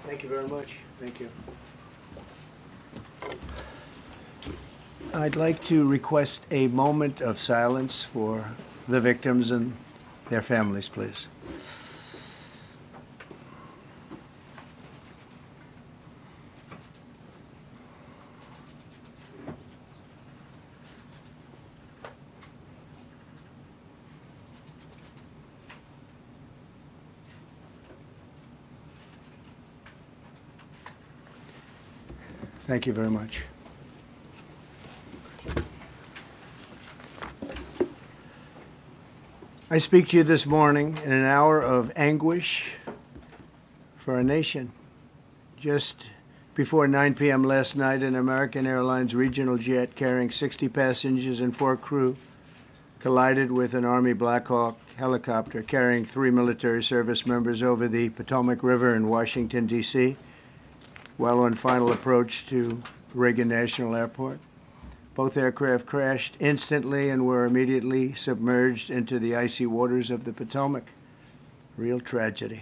Thank you very much. Thank you. I'd like to request a moment of silence for the victims and their families, please. Thank you very much. I speak to you this morning in an hour of anguish for our nation. Just before 9 p.m. last night, an American Airlines regional jet carrying 60 passengers and 4 crew collided with an Army Black Hawk helicopter carrying 3 military service members over the Potomac River in Washington, D.C., while on final approach to Reagan National Airport. Both aircraft crashed instantly and were immediately submerged into the icy waters of the Potomac. Real tragedy.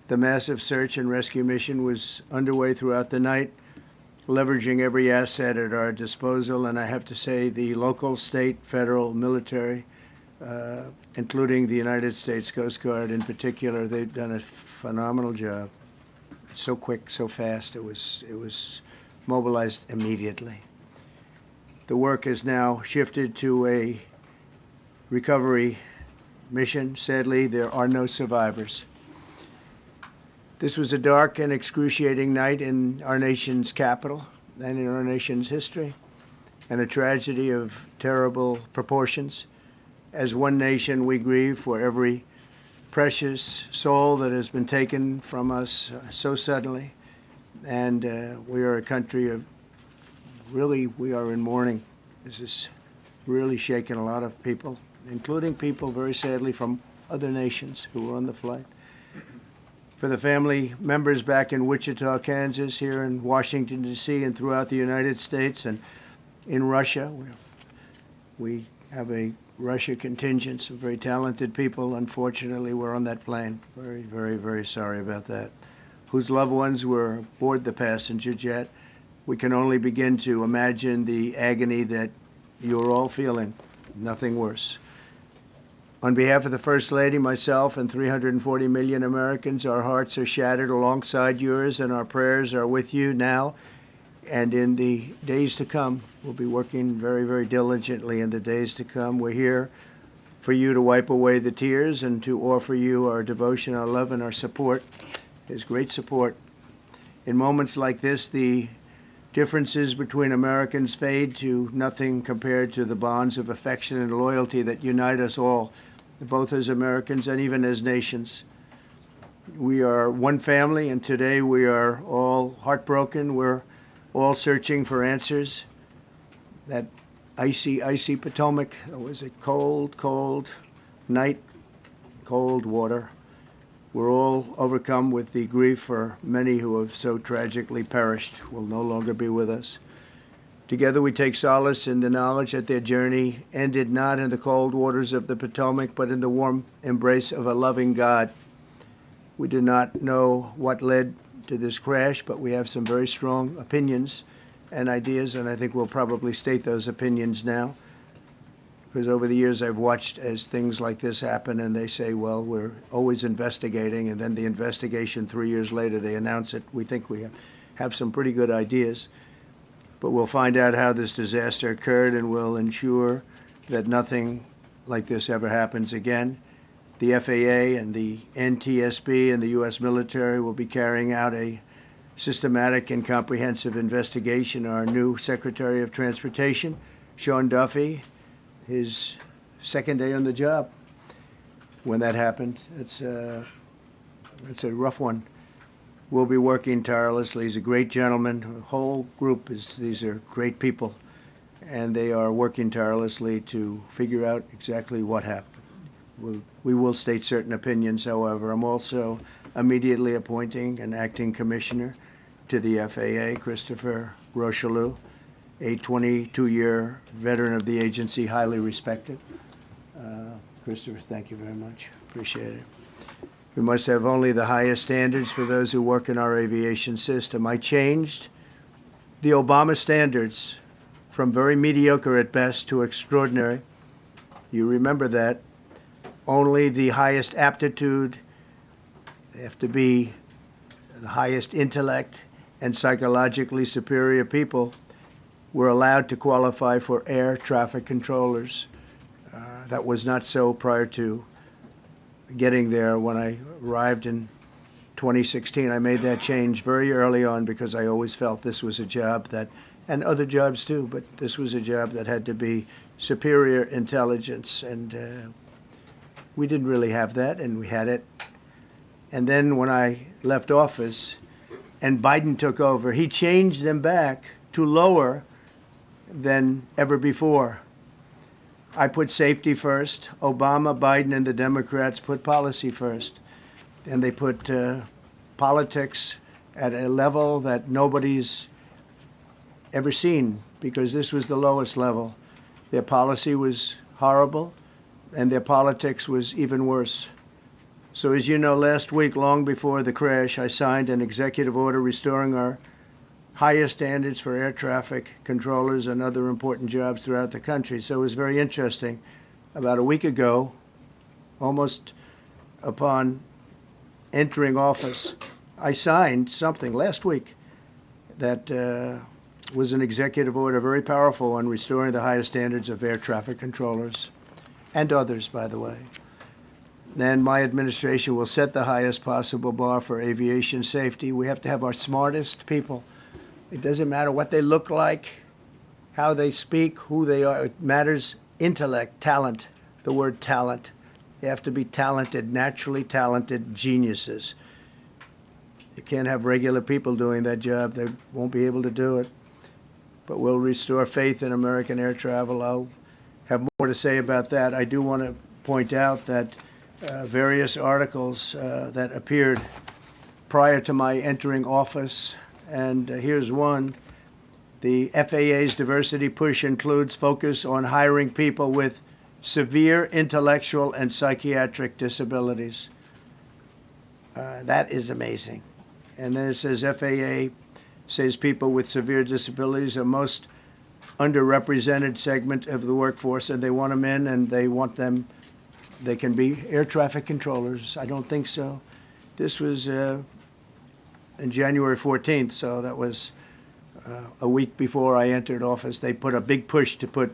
The massive search and rescue mission was underway throughout the night, leveraging every asset at our disposal, and I have to say the local, state, federal, military, including the United States Coast Guard in particular, they've done a phenomenal job. So quick, so fast. It was mobilized immediately. The work has now shifted to a recovery mission. Sadly, there are no survivors. This was a dark and excruciating night in our nation's capital and in our nation's history, and a tragedy of terrible proportions. As one nation, we grieve for every precious soul that has been taken from us so suddenly, and we are a country of we are in mourning. This has really shaken a lot of people, including people very sadly from other nations who were on the flight. For the family members back in Wichita, Kansas, here in Washington, D.C., and throughout the United States and in Russia, we have a Russia contingent, some very talented people, unfortunately, were on that plane. Very, very, very sorry about that. Whose loved ones were aboard the passenger jet. We can only begin to imagine the agony that you're all feeling. Nothing worse. On behalf of the First Lady, myself, and 340 million Americans, our hearts are shattered alongside yours, and our prayers are with you now and in the days to come. We'll be working very, very diligently in the days to come. We're here for you to wipe away the tears and to offer you our devotion, our love, and our support. There's great support. In moments like this, the differences between Americans fade to nothing compared to the bonds of affection and loyalty that unite us all, both as Americans and even as nations. We are one family, and today we are all heartbroken. We're all searching for answers. That icy, icy Potomac, it was a cold, cold night, cold water. We're all overcome with the grief for many who have so tragically perished, will no longer be with us. Together we take solace in the knowledge that their journey ended not in the cold waters of the Potomac, but in the warm embrace of a loving God. We do not know what led to this crash, but we have some very strong opinions and ideas, and I think we'll probably state those opinions now. Because over the years I've watched as things like this happen, and they say, well, we're always investigating, and then the investigation 3 years later, they announce it. We think we have some pretty good ideas, but we'll find out how this disaster occurred, and we'll ensure that nothing like this ever happens again. The FAA and the NTSB and the U.S. military will be carrying out a systematic and comprehensive investigation. Our new Secretary of Transportation, Sean Duffy, his second day on the job when that happened. It's a rough one. We'll be working tirelessly. He's a great gentleman. The whole group these are great people, and they are working tirelessly to figure out exactly what happened. We will state certain opinions, however. I'm also immediately appointing an acting commissioner to the FAA, Christopher Rocheleau, a 22-year veteran of the agency, highly respected. Christopher, thank you very much. Appreciate it. We must have only the highest standards for those who work in our aviation system. I changed the Obama standards from very mediocre at best to extraordinary. You remember that. Only the highest aptitude, they have to be the highest intellect and psychologically superior people were allowed to qualify for air traffic controllers. That was not so prior to getting there. When I arrived in 2016, I made that change very early on because I always felt this was a job that, and other jobs too, but this was a job that had to be superior intelligence, and we didn't really have that, and we had it. And then when I left office and Biden took over, he changed them back to lower than ever before. I put safety first. Obama, Biden, and the Democrats put policy first. And they put politics at a level that nobody's ever seen, because this was the lowest level. Their policy was horrible, and their politics was even worse. So as you know, last week, long before the crash, I signed an executive order restoring our highest standards for air traffic controllers and other important jobs throughout the country. So it was very interesting. About a week ago, almost upon entering office, I signed something last week that was an executive order, very powerful, on restoring the highest standards of air traffic controllers and others, by the way. Then my administration will set the highest possible bar for aviation safety. We have to have our smartest people. It doesn't matter what they look like, how they speak, who they are. It matters intellect, talent, the word talent. They have to be talented, naturally talented geniuses. You can't have regular people doing that job. They won't be able to do it. But we'll restore faith in American air travel. I'll have more to say about that. I do want to point out that various articles that appeared prior to my entering office, and here's one. The FAA's diversity push includes focus on hiring people with severe intellectual and psychiatric disabilities. That is amazing. And then it says FAA says people with severe disabilities are most underrepresented segment of the workforce, and they want them in, and they want them, they can be air traffic controllers. I don't think so. This was in January 14th, so that was a week before I entered office. They put a big push to put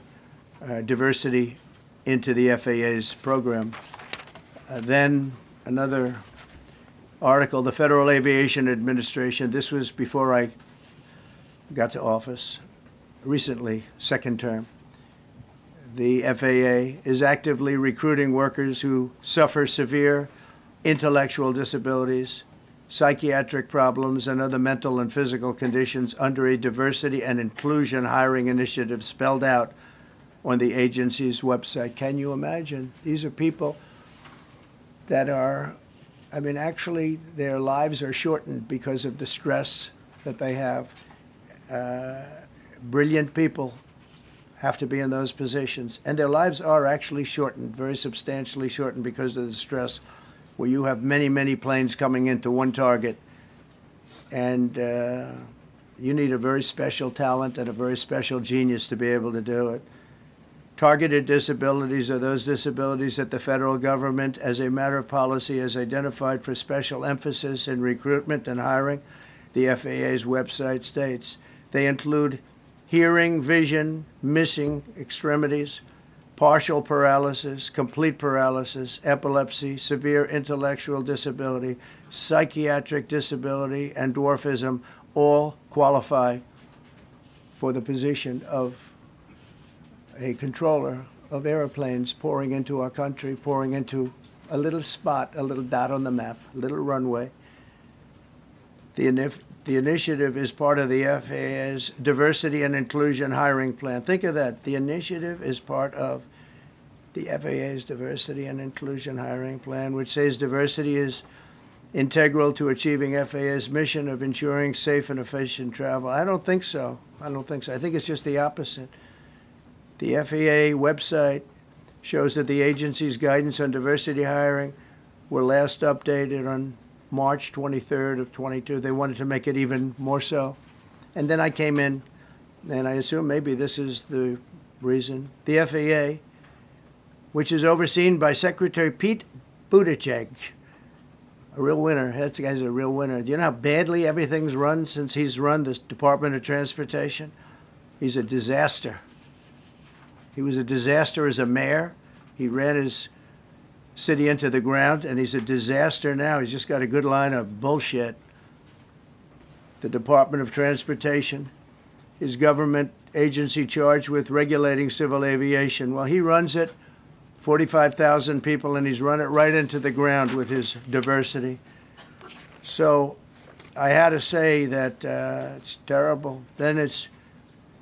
diversity into the FAA's program. Then another article, the Federal Aviation Administration, this was before I got to office, recently, second term. The FAA is actively recruiting workers who suffer severe intellectual disabilities, psychiatric problems, and other mental and physical conditions under a diversity and inclusion hiring initiative spelled out on the agency's website. Can you imagine? These are people that are, I mean, actually, their lives are shortened because of the stress that they have. Brilliant people have to be in those positions, and their lives are actually shortened, very substantially shortened, because of the stress, where you have many, many planes coming into one target, and you need a very special talent and a very special genius to be able to do it. Targeted disabilities are those disabilities that the federal government, as a matter of policy, has identified for special emphasis in recruitment and hiring. The FAA's website states they include hearing, vision, missing extremities, partial paralysis, complete paralysis, epilepsy, severe intellectual disability, psychiatric disability, and dwarfism all qualify for the position of a controller of airplanes pouring into our country, pouring into a little spot, a little dot on the map, a little runway. The initiative is part of the FAA's diversity and inclusion hiring plan. Think of that. The initiative is part of the FAA's diversity and inclusion hiring plan, which says diversity is integral to achieving FAA's mission of ensuring safe and efficient travel. I don't think so. I don't think so. I think it's just the opposite. The FAA website shows that the agency's guidance on diversity hiring were last updated on March 23rd of 22. They wanted to make it even more so. And then I came in, and I assume maybe this is the reason. The FAA, which is overseen by Secretary Pete Buttigieg, a real winner. That guy's a real winner. Do you know how badly everything's run since he's run the Department of Transportation? He's a disaster. He was a disaster as a mayor. He ran his city into the ground, and he's a disaster now. He's just got a good line of bullshit. The Department of Transportation, his government agency charged with regulating civil aviation. Well, he runs it, 45,000 people, and he's run it right into the ground with his diversity. So I had to say that it's terrible. Then it's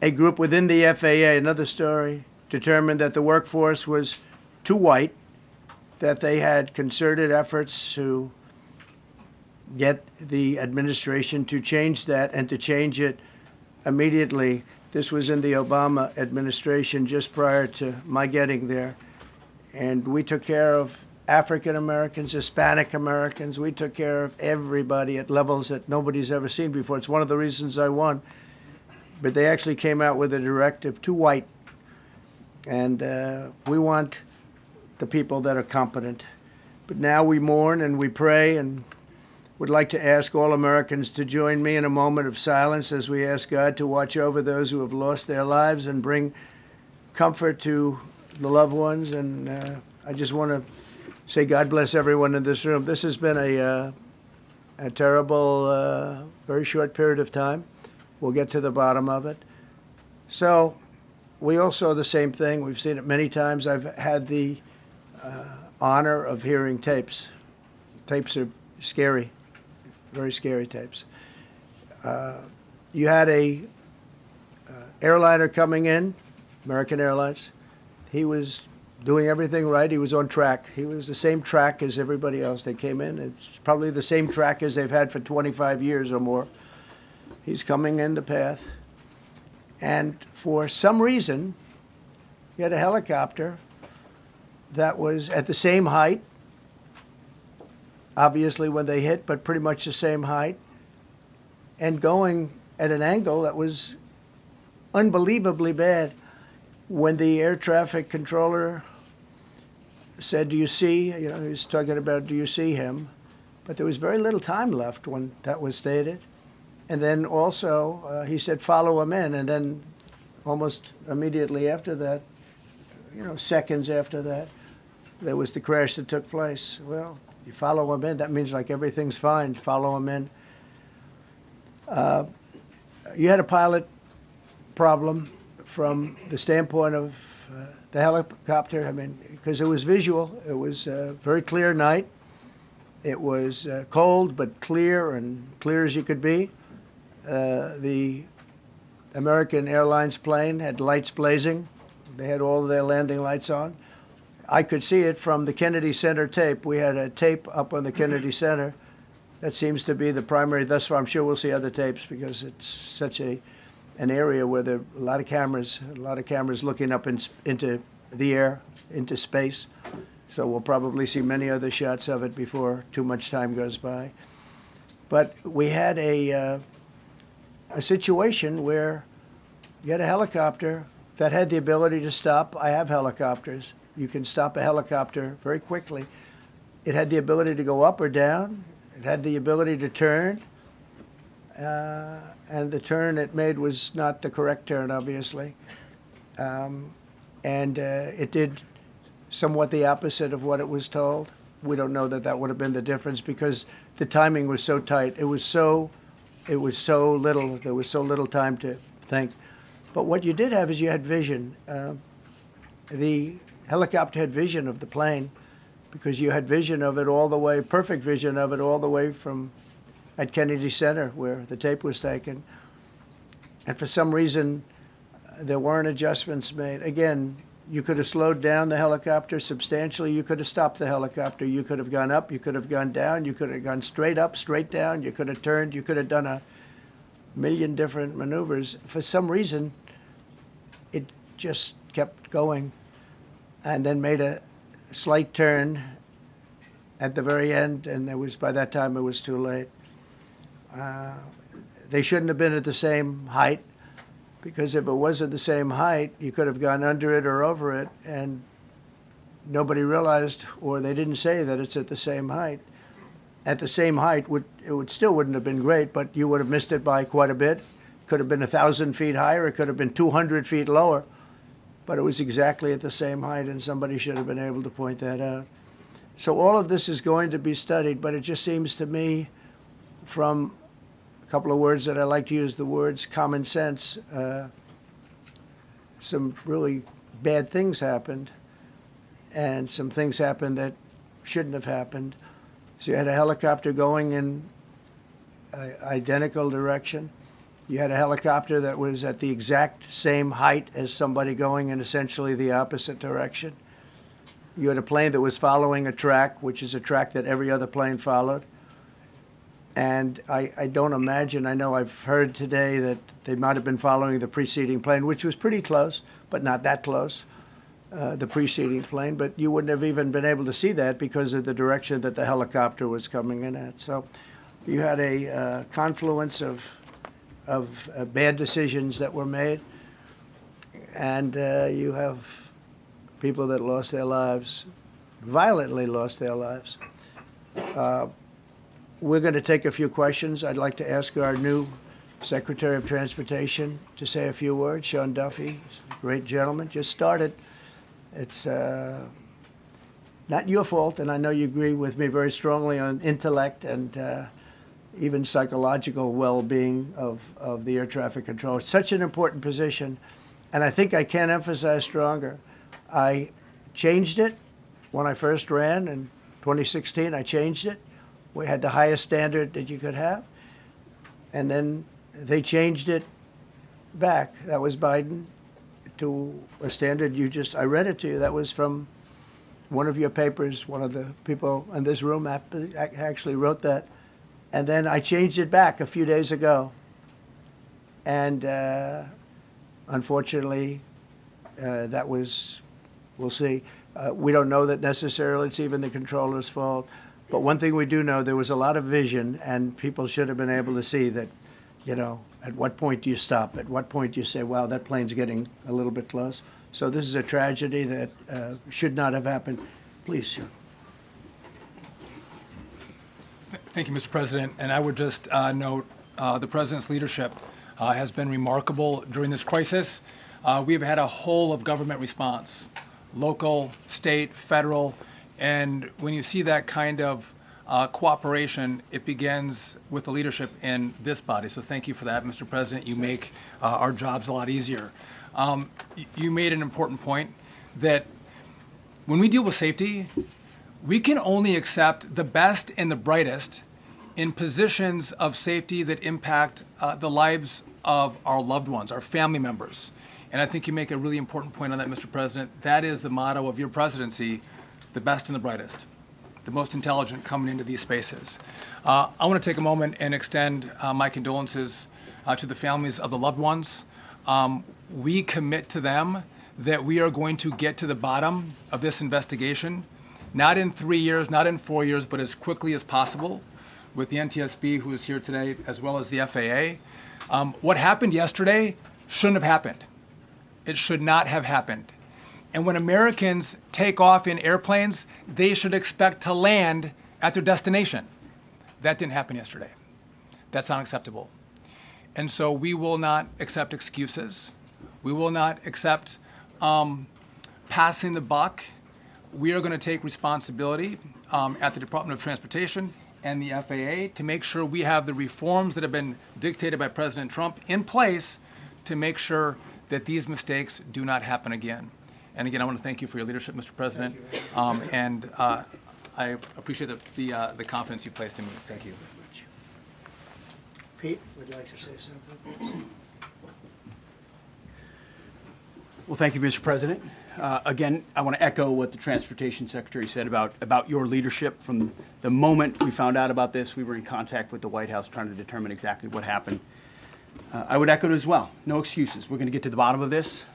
a group within the FAA, another story, determined that the workforce was too white, that they had concerted efforts to get the administration to change that and to change it immediately. This was in the Obama administration just prior to my getting there. And we took care of African Americans, Hispanic Americans. We took care of everybody at levels that nobody's ever seen before. It's one of the reasons I won. But they actually came out with a directive, too white. And we want the people that are competent. But now we mourn and we pray, and would like to ask all Americans to join me in a moment of silence as we ask God to watch over those who have lost their lives and bring comfort to the loved ones. And I just want to say God bless everyone in this room. This has been a terrible, very short period of time. We'll get to the bottom of it. So we all saw the same thing. We've seen it many times. I've had the honor of hearing tapes. Tapes are scary, very scary tapes. You had a airliner coming in, American Airlines. He was doing everything right. He was on track. He was the same track as everybody else. They came in. It's probably the same track as they've had for 25 years or more. He's coming in the path. And for some reason, you had a helicopter that was at the same height, obviously when they hit, but pretty much the same height, and going at an angle that was unbelievably bad. When the air traffic controller said, do you see, he was talking about, do you see him? But there was very little time left when that was stated. And then also, he said, follow him in. And then almost immediately after that, seconds after that, there was the crash that took place. Well, you follow him in, that means like everything's fine. Follow him in. You had a pilot problem from the standpoint of the helicopter. I mean, because it was visual. It was a very clear night. It was cold but clear, and clear as you could be. The American Airlines plane had lights blazing. They had all of their landing lights on. I could see it from the Kennedy Center tape. We had a tape up on the Kennedy Center. That seems to be the primary thus far. I'm sure we'll see other tapes because it's such an area where there are a lot of cameras looking up into the air, into space. So we'll probably see many other shots of it before too much time goes by. But we had a situation where you had a helicopter that had the ability to stop. I have helicopters. You can stop a helicopter very quickly. It had the ability to go up or down. It had the ability to turn. And the turn it made was not the correct turn, obviously. It did somewhat the opposite of what it was told. We don't know that would have been the difference because the timing was so tight. It was so little. There was so little time to think. But what you did have is you had vision. The helicopter had vision of the plane because you had vision of it all the way, perfect vision of it all the way from at Kennedy Center where the tape was taken. And for some reason, there weren't adjustments made. Again, you could have slowed down the helicopter substantially. You could have stopped the helicopter. You could have gone up. You could have gone down. You could have gone straight up, straight down. You could have turned. You could have done a million different maneuvers. For some reason, it just kept going and then made a slight turn at the very end, and by that time it was too late. They shouldn't have been at the same height, because if it was at the same height, you could have gone under it or over it, and nobody realized, or they didn't say that it's at the same height. At the same height, it still wouldn't have been great, but you would have missed it by quite a bit. Could have been 1,000 feet higher. It could have been 200 feet lower, but it was exactly at the same height, and somebody should have been able to point that out. So all of this is going to be studied, but it just seems to me, from a couple of words that I like to use, the words common sense, some really bad things happened, and some things happened that shouldn't have happened. So you had a helicopter going in an identical direction. You had a helicopter that was at the exact same height as somebody going in essentially the opposite direction. You had a plane that was following a track, which is a track that every other plane followed. And I don't imagine, I know I've heard today that they might have been following the preceding plane, which was pretty close, but not that close, the preceding plane. But you wouldn't have even been able to see that because of the direction that the helicopter was coming in at. So you had a confluence of bad decisions that were made, and you have people that lost their lives, violently lost their lives. We're going to take a few questions. I'd like to ask our new Secretary of Transportation to say a few words. Sean Duffy, great gentleman, just started. It's not your fault, and I know you agree with me very strongly on intellect and even psychological well-being of the air traffic control. It's such an important position, and I think I can't emphasize stronger. I changed it when I first ran in 2016. I changed it. We had the highest standard that you could have, and then they changed it back. That was Biden, to a standard I read it to you. That was from one of your papers. One of the people in this room actually wrote that. And then I changed it back a few days ago. And unfortunately, that was, we'll see. We don't know that necessarily it's even the controller's fault. But one thing we do know, there was a lot of vision, and people should have been able to see that, at what point do you stop? At what point do you say, wow, that plane's getting a little bit close? So this is a tragedy that should not have happened. Please, Sean. Thank you, Mr. President. And I would just note the President's leadership has been remarkable during this crisis. We've had a whole of government response, local, state, federal, and when you see that kind of cooperation, it begins with the leadership in this body. So thank you for that, Mr. President. You make our jobs a lot easier. You made an important point that when we deal with safety, we can only accept the best and the brightest in positions of safety that impact the lives of our loved ones, our family members. And I think you make a really important point on that, Mr. President. That is the motto of your presidency, the best and the brightest, the most intelligent coming into these spaces. I want to take a moment and extend my condolences to the families of the loved ones. We commit to them that we are going to get to the bottom of this investigation, not in 3 years, not in 4 years, but as quickly as possible, with the NTSB, who is here today, as well as the FAA. What happened yesterday shouldn't have happened. It should not have happened. And when Americans take off in airplanes, they should expect to land at their destination. That didn't happen yesterday. That's not acceptable. And so we will not accept excuses. We will not accept passing the buck. We are going to take responsibility at the Department of Transportation and the FAA to make sure we have the reforms that have been dictated by President Trump in place to make sure that these mistakes do not happen again. And again, I want to thank you for your leadership, Mr. President, and I appreciate the confidence you placed in me. Thank you. Pete, would you like to say something? Well, thank you, Mr. President. Again, I want to echo what the Transportation Secretary said about your leadership. From the moment we found out about this, we were in contact with the White House trying to determine exactly what happened. I would echo it as well. No excuses. We're going to get to the bottom of this.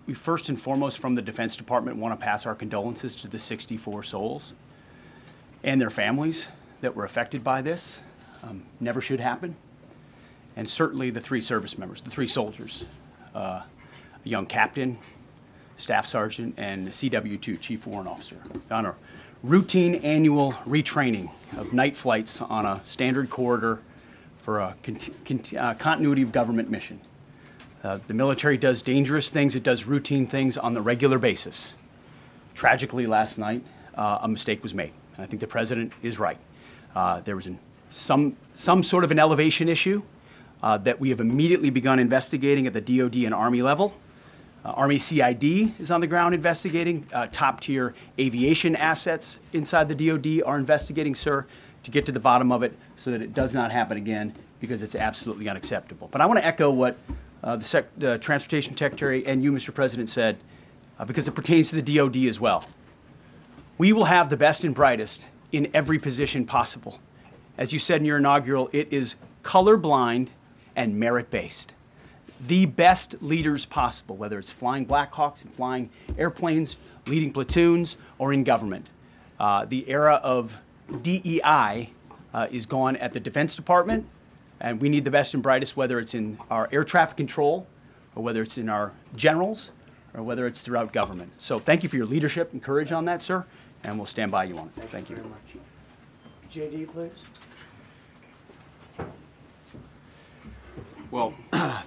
we first and foremost from the Defense Department want to pass our condolences to the 64 souls and their families that were affected by this. Never should happen. And certainly the 3 service members, the 3 soldiers, a young captain, staff sergeant, and a CW2, Chief Warrant Officer, on a routine annual retraining of night flights on a standard corridor for a continuity of government mission. The military does dangerous things. It does routine things on the regular basis. Tragically, last night, a mistake was made. And I think the president is right. There was some sort of an elevation issue that we have immediately begun investigating at the DoD and Army level. Army CID is on the ground investigating. Top-tier aviation assets inside the DoD are investigating, sir, to get to the bottom of it so that it does not happen again, because it's absolutely unacceptable. But I want to echo what the Transportation Secretary and you, Mr. President, said, because it pertains to the DoD as well. We will have the best and brightest in every position possible. As you said in your inaugural, it is colorblind and merit-based. The best leaders possible, whether it's flying Black Hawks and flying airplanes, leading platoons, or in government. The era of DEI is gone at the Defense Department, and we need the best and brightest, whether it's in our air traffic control, or whether it's in our generals, or whether it's throughout government. So thank you for your leadership and courage on that, sir, and we'll stand by you on it. Thank you. Very much. JD, please. Well,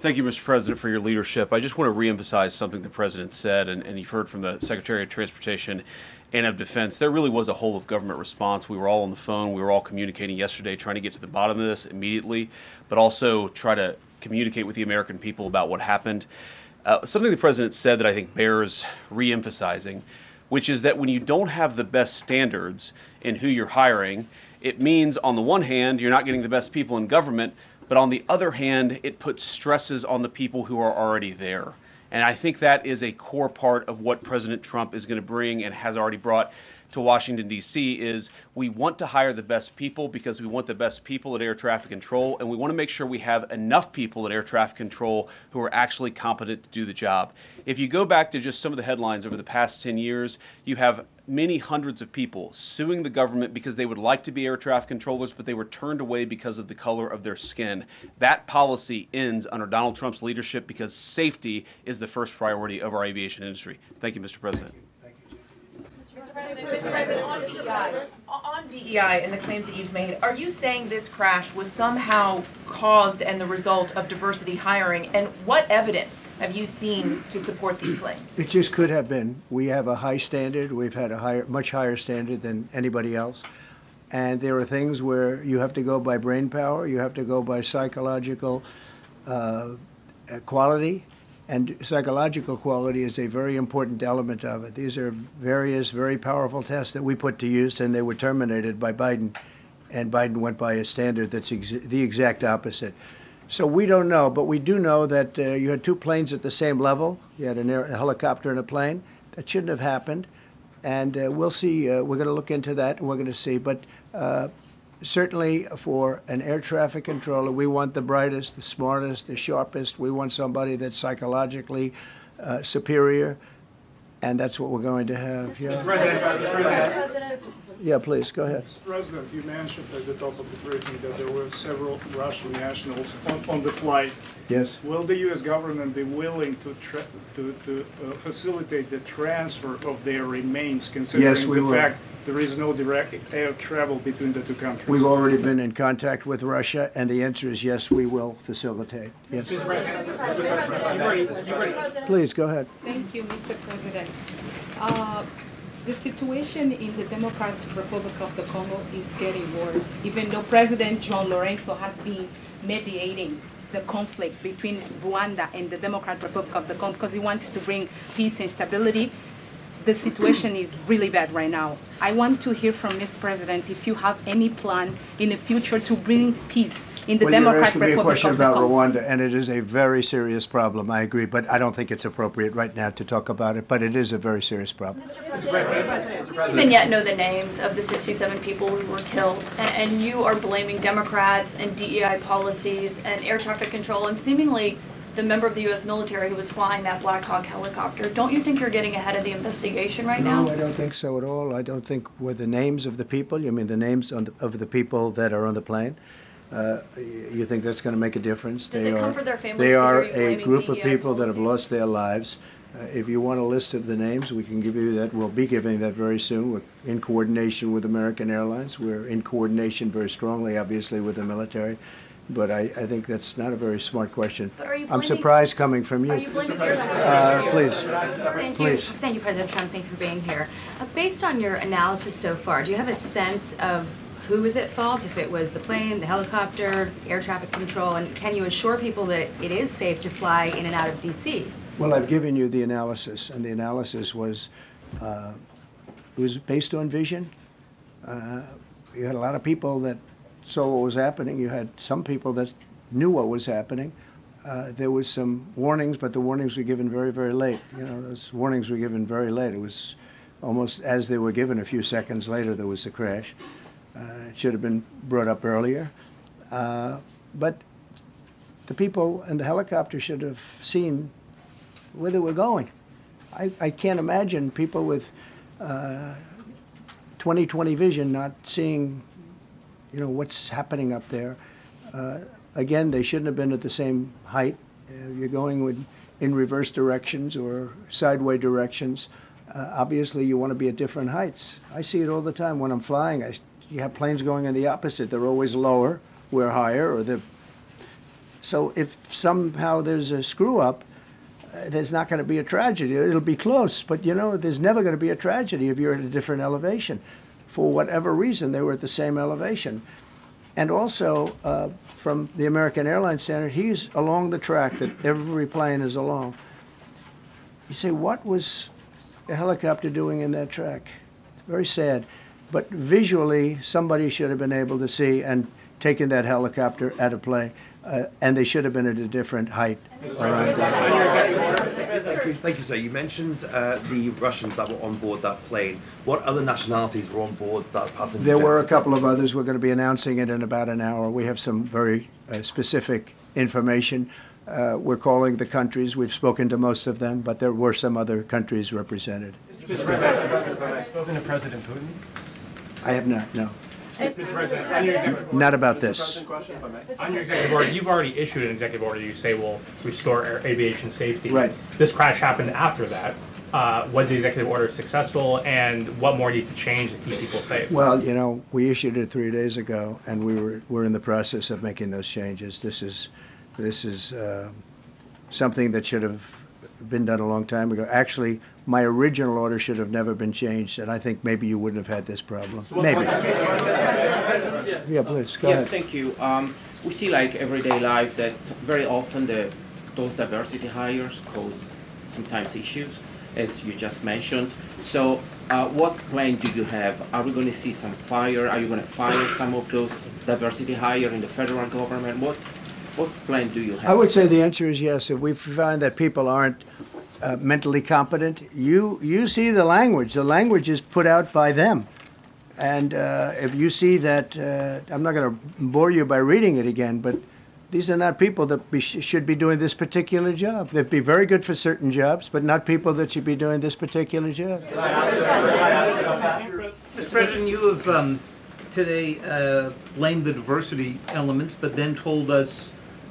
thank you, Mr. President, for your leadership. I just want to reemphasize something the President said, and you've heard from the Secretary of Transportation and of Defense. There really was a whole of government response. We were all on the phone. We were all communicating yesterday, trying to get to the bottom of this immediately, but also try to communicate with the American people about what happened. Something the President said that I think bears reemphasizing, which is that when you don't have the best standards in who you're hiring, it means, on the one hand, you're not getting the best people in government, but on the other hand, it puts stresses on the people who are already there. And I think that is a core part of what President Trump is going to bring and has already brought to Washington, D.C., is we want to hire the best people because we want the best people at air traffic control, and we want to make sure we have enough people at air traffic control who are actually competent to do the job. If you go back to just some of the headlines over the past 10 years, you have many hundreds of people suing the government because they would like to be air traffic controllers, but they were turned away because of the color of their skin. That policy ends under Donald Trump's leadership because safety is the first priority of our aviation industry. Thank you, Mr. President. Mr. President, on DEI and the claims that you've made, are you saying this crash was somehow caused and the result of diversity hiring? And what evidence have you seen to support these claims? It just could have been. We have a high standard. We've had a much higher standard than anybody else. And there are things where you have to go by brain power, you have to go by psychological quality. And psychological quality is a very important element of it. These are various very powerful tests that we put to use, and they were terminated by Biden. And Biden went by a standard that's the exact opposite. So we don't know, but we do know that you had 2 planes at the same level. You had a helicopter and a plane. That shouldn't have happened. And we'll see. We're going to look into that, and we're going to see. But certainly for an air traffic controller, we want the brightest, the smartest, the sharpest. We want somebody that's psychologically superior, and that's what we're going to have. Yeah. Mr. President. Yeah, please, go ahead. Mr. President, you mentioned at the top of the briefing that there were several Russian nationals on the flight. Yes. Will the U.S. government be willing to facilitate the transfer of their remains, considering we the will. fact there is no direct air travel between the 2 countries? We've already been in contact with Russia, and the answer is yes, we will facilitate. Yes. Please, go ahead. Thank you, Mr. President. The situation in the Democratic Republic of the Congo is getting worse, even though President John Lorenzo has been mediating the conflict between Rwanda and the Democratic Republic of the Congo because he wants to bring peace and stability. The situation is really bad right now. I want to hear from Ms. President if you have any plan in the future to bring peace in the Democratic Republic of the Congo. You're asking me a question about Rwanda, and it is a very serious problem. I agree, but I don't think it's appropriate right now to talk about it. But it is a very serious problem. Do you even yet know the names of the 67 people who were killed? And you are blaming Democrats and DEI policies and air traffic control and seemingly the member of the U.S. military who was flying that Black Hawk helicopter. Don't you think you're getting ahead of the investigation right now? No, I don't think so at all. I don't think with the names of the people, you mean the names of the people that are on the plane? You think that's going to make a difference? Does it comfort their families They to are hear you a blaming group of DEI people that have policies? lost their lives. If you want a list of the names, we can give you that. We'll be giving that very soon. We're in coordination with American Airlines. We're in coordination very strongly, obviously, with the military. But I think that's not a very smart question. But are you I'm blaming- surprised coming from you. Are you blaming airlines? Please. Thank Please. you. Thank you, President Trump. Thank you for being here. Based on your analysis so far, do you have a sense of who is at fault, if it was the plane, the helicopter, air traffic control, and can you assure people that it is safe to fly in and out of D.C.? Well, I've given you the analysis, and the analysis was it was based on vision. You had a lot of people that saw what was happening. You had some people that knew what was happening. There was some warnings, but the warnings were given very, very late. You know, those warnings were given very late. It was almost as they were given. A few seconds later, there was the crash. It should have been brought up earlier. But the people in the helicopter should have seen where they were going. I can't imagine people with 20/20 vision not seeing, you know, what's happening up there. Again, they shouldn't have been at the same height. You're going in reverse directions or sideways directions. Obviously, you want to be at different heights. I see it all the time when I'm flying. You have planes going in the opposite. They're always lower. We're higher. So if somehow there's a screw up, there's not going to be a tragedy. It'll be close, but you know, there's never going to be a tragedy if you're at a different elevation. For whatever reason, they were at the same elevation. And also, from the American Airlines standard, he's along the track that every plane is along. You say, what was a helicopter doing in that track? It's very sad. But visually, somebody should have been able to see and taken that helicopter out of play. And they should have been at a different height. Thank you, sir. You mentioned the Russians that were on board that plane. What other nationalities were on board that passenger There jet? were a couple of others. We're going to be announcing it in about an hour. We have some very specific information. We're calling the countries. We've spoken to most of them, but there were some other countries represented. Mr. President, spoken to President Putin? I have not, no. Mr. President, on your executive Not about this. on your executive order, you've already issued an executive order you say will restore aviation safety. Right. This crash happened after that. Was the executive order successful, and what more needs to change to keep people safe? Well, you know, we issued it 3 days ago, and we're in the process of making those changes. This is something that should have been done a long time ago. Actually, my original order should have never been changed, and I think maybe you wouldn't have had this problem. Maybe. Yeah, please, go Yes, ahead. thank you. We see like everyday life that very often those diversity hires cause sometimes issues, as you just mentioned. So what plan do you have? Are we going to see some fire? Are you going to fire some of those diversity hires in the federal government? What plan do you have? I would say the answer is yes. If we find that people aren't mentally competent, you see the language. The language is put out by them. And if you see that, I'm not going to bore you by reading it again, but these are not people that should be doing this particular job. They'd be very good for certain jobs, but not people that should be doing this particular job. Mr. President, you have today blamed the diversity elements, but then told us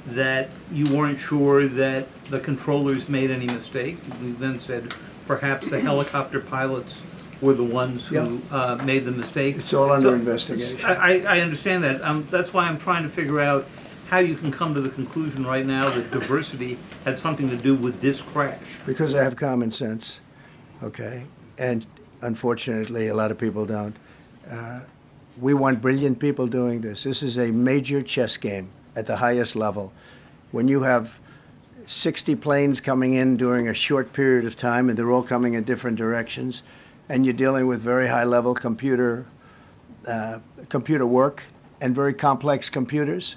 that you weren't sure that the controllers made any mistake. You then said perhaps the helicopter pilots were the ones who made the mistake. It's all under investigation. I understand that. That's why I'm trying to figure out how you can come to the conclusion right now that diversity had something to do with this crash. Because I have common sense, okay? And unfortunately, a lot of people don't. We want brilliant people doing this. This is a major chess game at the highest level. When you have 60 planes coming in during a short period of time, and they're all coming in different directions, and you're dealing with very high-level computer work and very complex computers.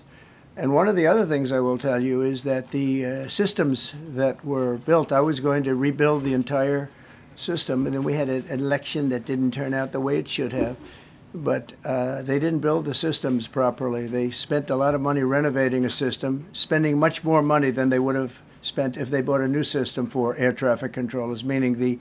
And one of the other things I will tell you is that the systems that were built, I was going to rebuild the entire system, and then we had an election that didn't turn out the way it should have. But they didn't build the systems properly. They spent a lot of money renovating a system, spending much more money than they would have spent if they bought a new system for air traffic controllers, meaning the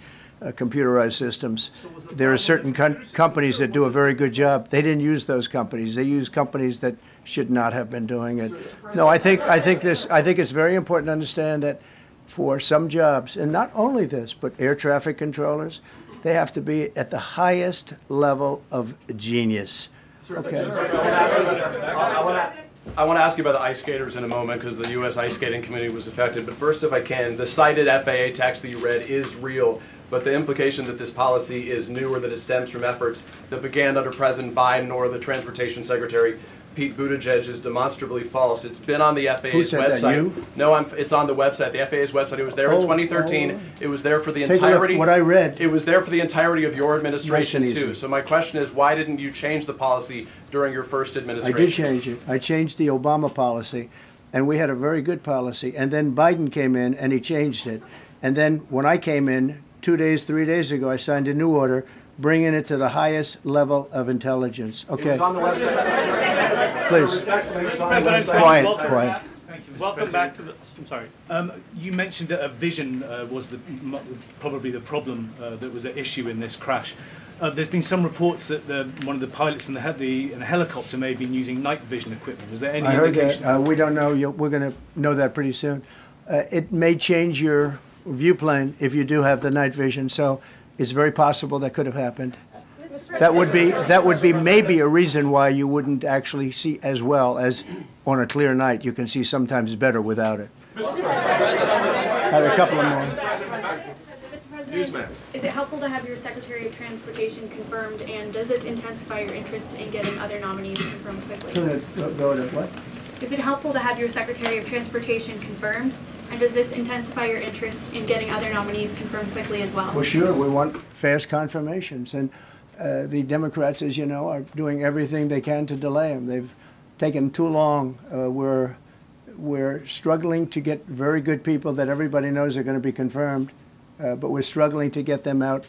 computerized systems. There are certain companies that do a very good job. They didn't use those companies. They used companies that should not have been doing it. No, I think it's very important to understand that for some jobs, and not only this, but air traffic controllers, they have to be at the highest level of genius. Okay. I want to ask you about the ice skaters in a moment because the U.S. ice skating community was affected. But first, if I can, the cited FAA text that you read is real. But the implication that this policy is new or that it stems from efforts that began under President Biden or the Transportation Secretary Pete Buttigieg is demonstrably false. It's been on the FAA's Who said website. That, you? No, it's on the website, the FAA's website. It was there in 2013. It was there for the Take entirety. A look, what I read. It was there for the entirety of your administration Nice and too. easy. So my question is, why didn't you change the policy during your first I administration? did change it. I changed the Obama policy, and we had a very good policy. And then Biden came in, and he changed it. And then when I came in 2 days, 3 days ago, I signed a new order bringing it to the highest level of intelligence. Okay. It was on the website. Please. Respectfully, it was on the website. Quiet, Welcome, quiet. Thank you, Mr. Welcome back to the. I'm sorry. You mentioned that a vision was probably the problem that was at issue in this crash. There's been some reports that one of the pilots in the helicopter may have been using night vision equipment. Was there any I heard indication? that. We don't know. We're going to know that pretty soon. It may change your viewplane if you do have the night vision. So it's very possible that could have happened. That would be maybe a reason why you wouldn't actually see as well as on a clear night. You can see sometimes better without it. Had a couple of more. Mr. President, is it helpful to have your Secretary of Transportation confirmed, and does this intensify your interest in getting other nominees confirmed quickly? Go to what? Is it helpful to have your Secretary of Transportation confirmed, and does this intensify your interest in getting other nominees confirmed quickly as well? Well, sure. We want fast confirmations, and the Democrats, as you know, are doing everything they can to delay them. They've taken too long. We're struggling to get very good people that everybody knows are going to be confirmed, but we're struggling to get them out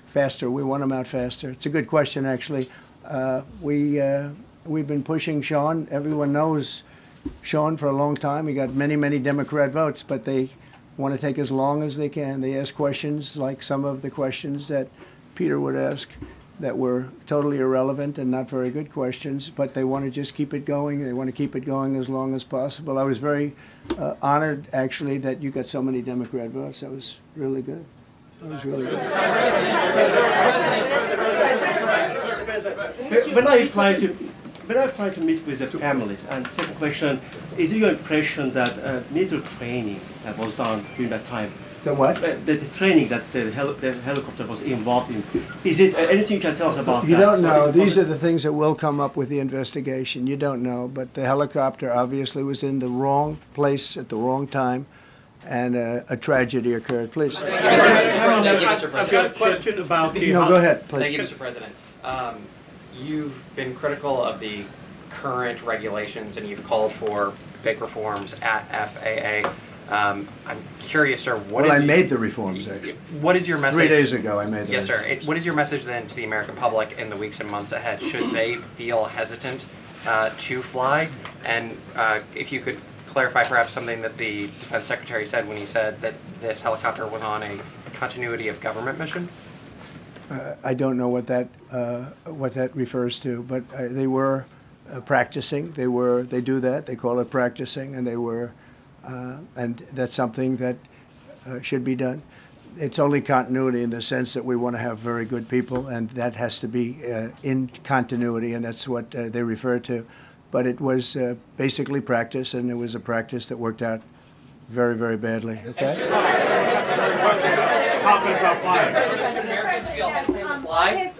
faster. We want them out faster. It's a good question, actually. We've been pushing Sean. Everyone knows Sean for a long time. He got many, many Democrat votes, but they want to take as long as they can. They ask questions like some of the questions that Peter would ask that were totally irrelevant and not very good questions, but they want to just keep it going. They want to keep it going as long as possible. I was very honored, actually, that you got so many Democrat votes. That was really good. That was really good. When I apply to meet with the families, and second question, is it your impression that military training was done during that time? The what? The training that the helicopter was involved in. Is it anything you can tell us about You that? don't know. These are the things that will come up with the investigation. You don't know. But the helicopter obviously was in the wrong place at the wrong time, and a tragedy occurred. Please. I've got a question about the. No, go ahead, please. Thank you, Mr. President. You've been critical of the current regulations, and you've called for big reforms at FAA. I'm curious, sir. I made the reforms, actually. What is your message? 3 days ago, I made them. Yes, sir. What is your message then to the American public in the weeks and months ahead? Should they feel hesitant to fly? And if you could clarify perhaps something that the Defense Secretary said when he said that this helicopter was on a continuity of government mission? I don't know what that refers to, but they were practicing. They do that. They call it practicing, and they were. And that's something that should be done. It's only continuity in the sense that we want to have very good people, and that has to be in continuity, and that's what they refer to. But it was basically practice, and it was a practice that worked out very, very badly. Okay?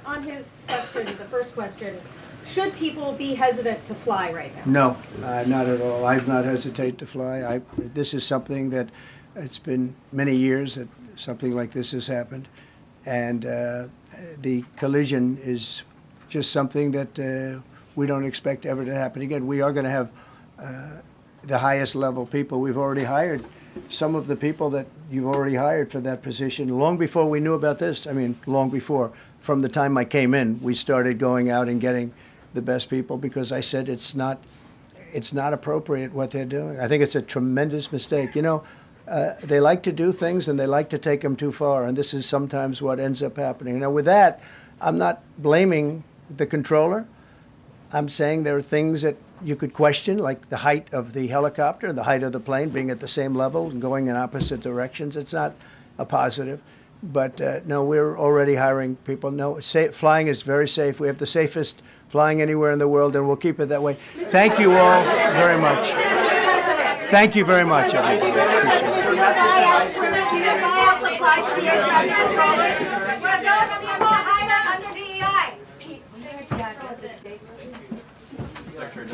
On his question, the first question, should people be hesitant to fly right now? No, not at all. I've not hesitated to fly. This is something that it's been many years that something like this has happened, and the collision is just something that we don't expect ever to happen again. We are going to have the highest level people. We've already hired some of the people that you've already hired for that position long before we knew about this. I mean, long before. From the time I came in, we started going out and getting the best people, because I said it's not it's not appropriate what they're doing. I think it's a tremendous mistake. You know, they like to do things and they like to take them too far, and this is sometimes what ends up happening. Now, with that, I'm not blaming the controller. I'm saying there are things that you could question, like the height of the helicopter, the height of the plane being at the same level and going in opposite directions. It's not a positive. But no, we're already hiring people. No, flying is very safe. We have the safest flying anywhere in the world, and we'll keep it that way. Thank you all very much. Thank you very much, everybody. Appreciate it.